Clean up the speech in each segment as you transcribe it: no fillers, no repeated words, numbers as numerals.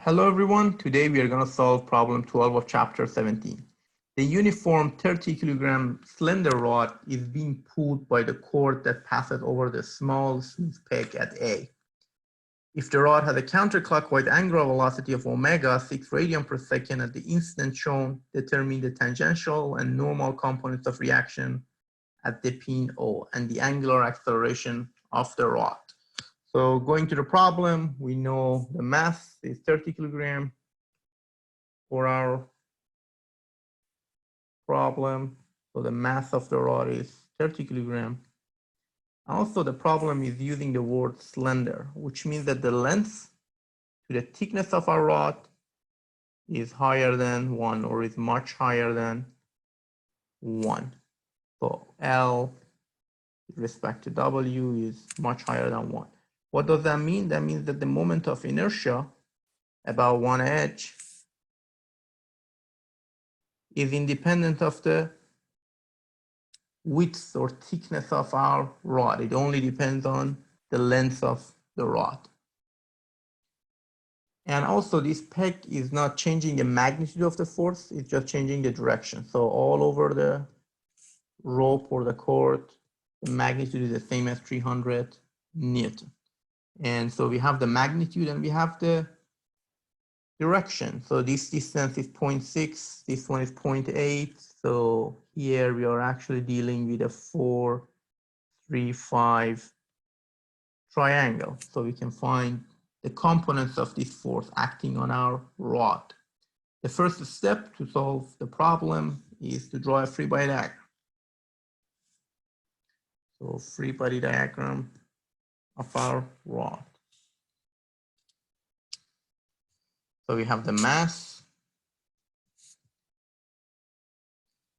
Hello everyone, today we are going to solve problem 12 of chapter 17. The uniform 30 kilogram slender rod is being pulled by the cord that passes over the small smooth peg at A. If the rod has a counterclockwise angular velocity of omega 6 radian per second at the instant shown, determine the tangential and normal components of reaction at the pin O and the angular acceleration of the rod. So going to the problem, we know the mass is 30 kilogram for our problem. So the mass of the rod is 30 kilogram. Also, the problem is using the word slender, which means that the length to the thickness of our rod is higher than 1 or is much higher than 1. So L with respect to W is much higher than 1. What does that mean? That means that the moment of inertia about one edge is independent of the width or thickness of our rod. It only depends on the length of the rod. And also this peg is not changing the magnitude of the force, it's just changing the direction. So all over the rope or the cord, the magnitude is the same as 300 Newton. And so we have the magnitude and we have the direction. So this distance is 0.6, this one is 0.8. So here we are actually dealing with a 4, 3, 5 triangle. So we can find the components of this force acting on our rod. The first step to solve the problem is to draw a free body diagram. So free body diagram of our rod. So we have the mass,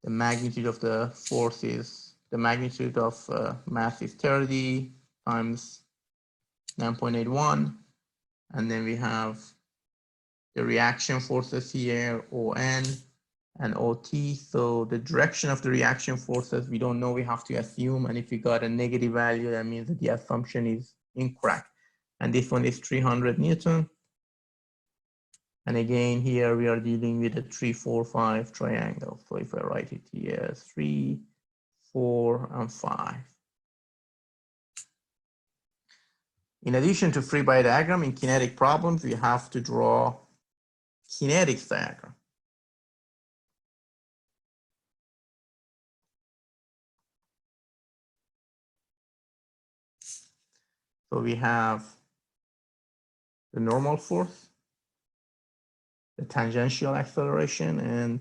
the magnitude of the force is, the magnitude of mass is 30 times 9.81. And then we have the reaction forces here, ON and OT. So the direction of the reaction forces, we don't know, we have to assume. And if we got a negative value, that means that the assumption is incorrect. And this one is 300 Newton. And again, here we are dealing with a 3, 4, 5 triangle. So if I write it here, 3, 4, and 5. In addition to free body diagram, in kinetic problems, we have to draw kinetics diagram. So we have the normal force, the tangential acceleration, and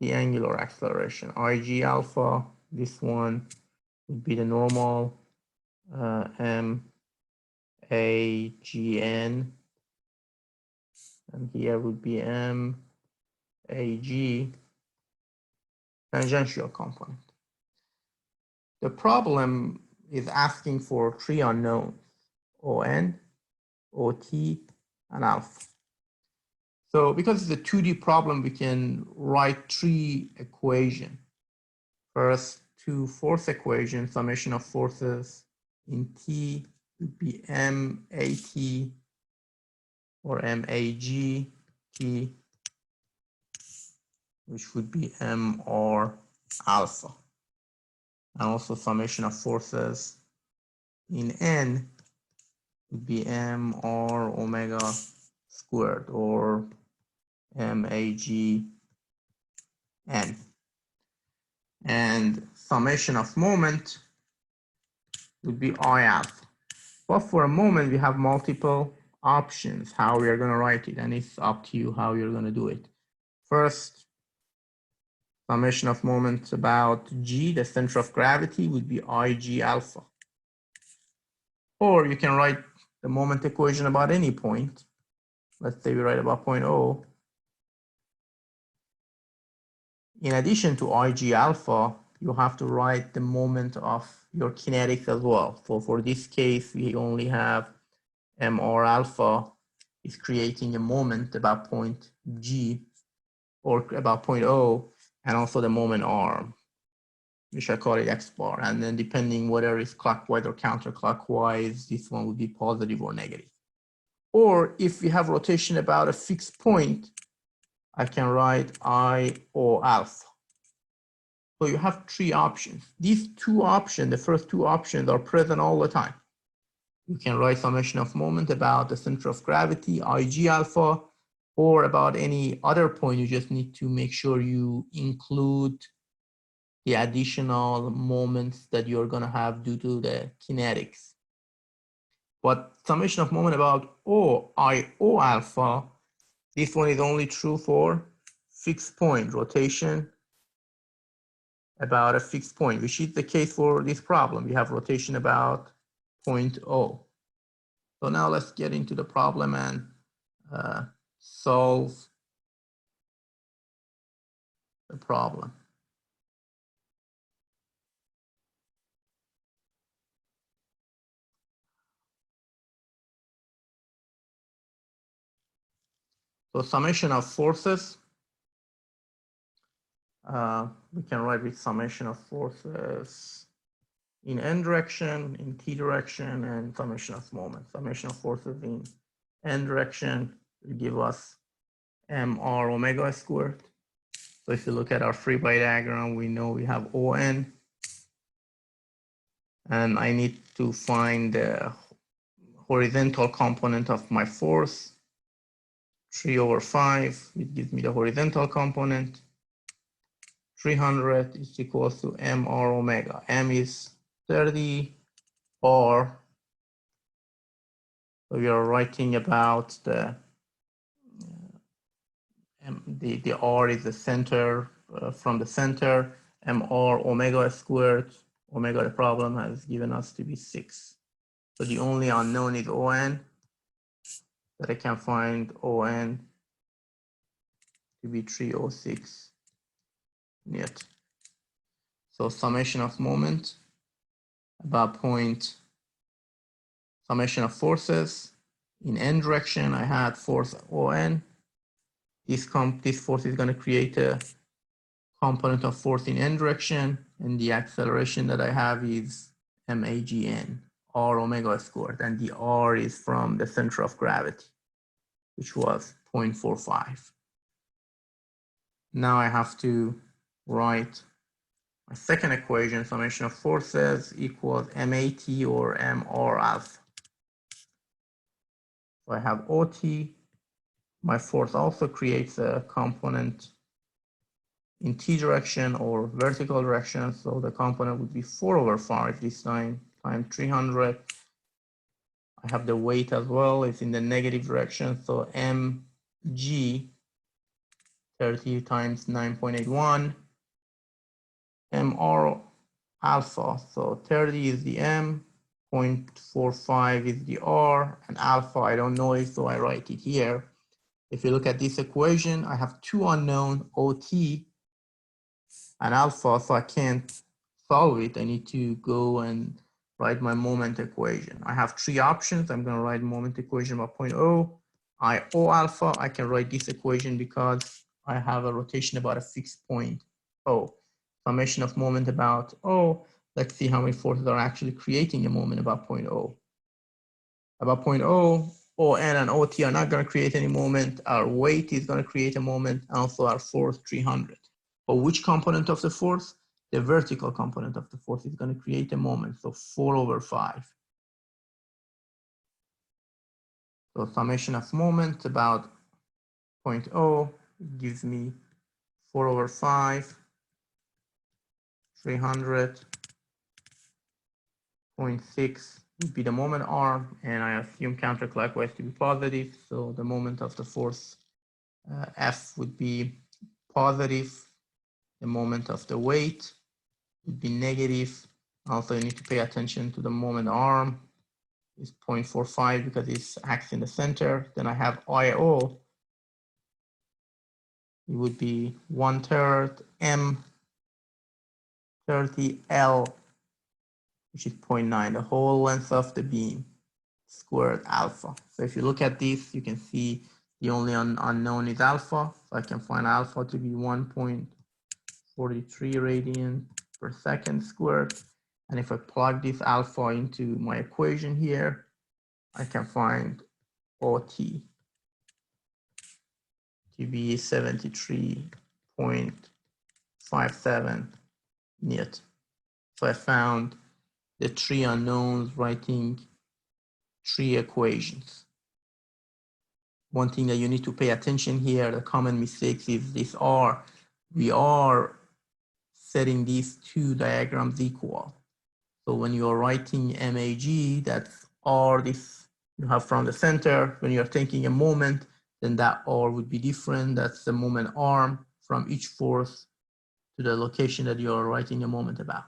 the angular acceleration. IG alpha, this one would be the normal, M, A, G, N, and here would be M, A, G, tangential component. The problem is asking for 3 unknowns, ON, OT, and alpha. So because it's a 2D problem, we can write 3 equations. First, 2 force equations, summation of forces in T would be MAT or MAG T, which would be MR alpha. And also summation of forces in N would be MR omega squared or MAG N. And summation of moment would be I alpha. But for a moment, we have multiple options how we are going to write it, and it's up to you how you're going to do it. First, summation of moments about G, the center of gravity, would be IG alpha. Or you can write the moment equation about any point. Let's say we write about point O. In addition to IG alpha, you have to write the moment of your kinetics as well. So for this case, we only have MR alpha is creating a moment about point G or about point O, and also the moment R, which I call it X bar. And then depending whether it's clockwise or counterclockwise, this one would be positive or negative. Or if we have rotation about a fixed point, I can write I O alpha. So you have three options. These two options, the first two options, are present all the time. You can write summation of moment about the center of gravity, IG alpha, or about any other point. You just need to make sure you include the additional moments that you're going to have due to the kinetics. But summation of moment about IO alpha, this one is only true for fixed point rotation about a fixed point, which is the case for this problem. We have rotation about point O. So now let's get into the problem and solve the problem. So summation of forces, we can write with summation of forces in n direction, in t direction, and summation of moment. Summation of forces in n direction will give us mr omega squared. So if you look at our free body diagram, we know we have On, and I need to find the horizontal component of my force. 3/5, it gives me the horizontal component. 300 is equals to mr omega. M is 30, r. So we are writing about the r is the center, from the center. Mr omega squared. Omega, the problem has given us to be 6. So the only unknown is On. That I can find On to be 306 Newton. So summation of moment about point, summation of forces in n direction. I had force On. This force is going to create a component of force in n direction, and the acceleration that I have is magn, r omega squared, and the r is from the center of gravity, which was 0.45. Now I have to write my second equation, summation of forces equals mat or mr alpha. So I have OT. My force also creates a component in t direction or vertical direction. So the component would be 4/5 this time, times 300. I have the weight as well. It's in the negative direction. So mg 30 times 9.81. mr alpha. So 30 is the m, 0.45 is the r, and alpha, I don't know it, so I write it here. If you look at this equation, I have two unknown, OT and alpha, so I can't solve it. I need to go and write my moment equation. I have three options. I'm going to write moment equation about 0.0. IO alpha, I can write this equation because I have a rotation about a fixed point O. Summation of moment about O. Let's see how many forces are actually creating a moment about 0.0. About 0.0, ON and OT are not going to create any moment. Our weight is going to create a moment, and also our force 300. But which component of the force? The vertical component of the force is going to create a moment, so 4/5. So summation of moment about 0.0 gives me 4/5, 300.6 would be the moment arm, and I assume counterclockwise to be positive, so the moment of the force F would be positive. The moment of the weight would be negative. Also, you need to pay attention to the moment arm. Is 0.45 because it's acts in the center. Then I have IO. It would be 1/3 M 30 L, which is 0.9, the whole length of the beam squared alpha. So if you look at this, you can see the only unknown is alpha. So I can find alpha to be 1.43 radian per second squared. And if I plug this alpha into my equation here, I can find OT to be 73.57 Newton. So I found the three unknowns writing three equations. One thing that you need to pay attention here, the common mistakes is this R. We are setting these two diagrams equal. So when you are writing MAG, that's R, this you have from the center. When you're taking a moment, then that R would be different. That's the moment arm from each force to the location that you're writing a moment about.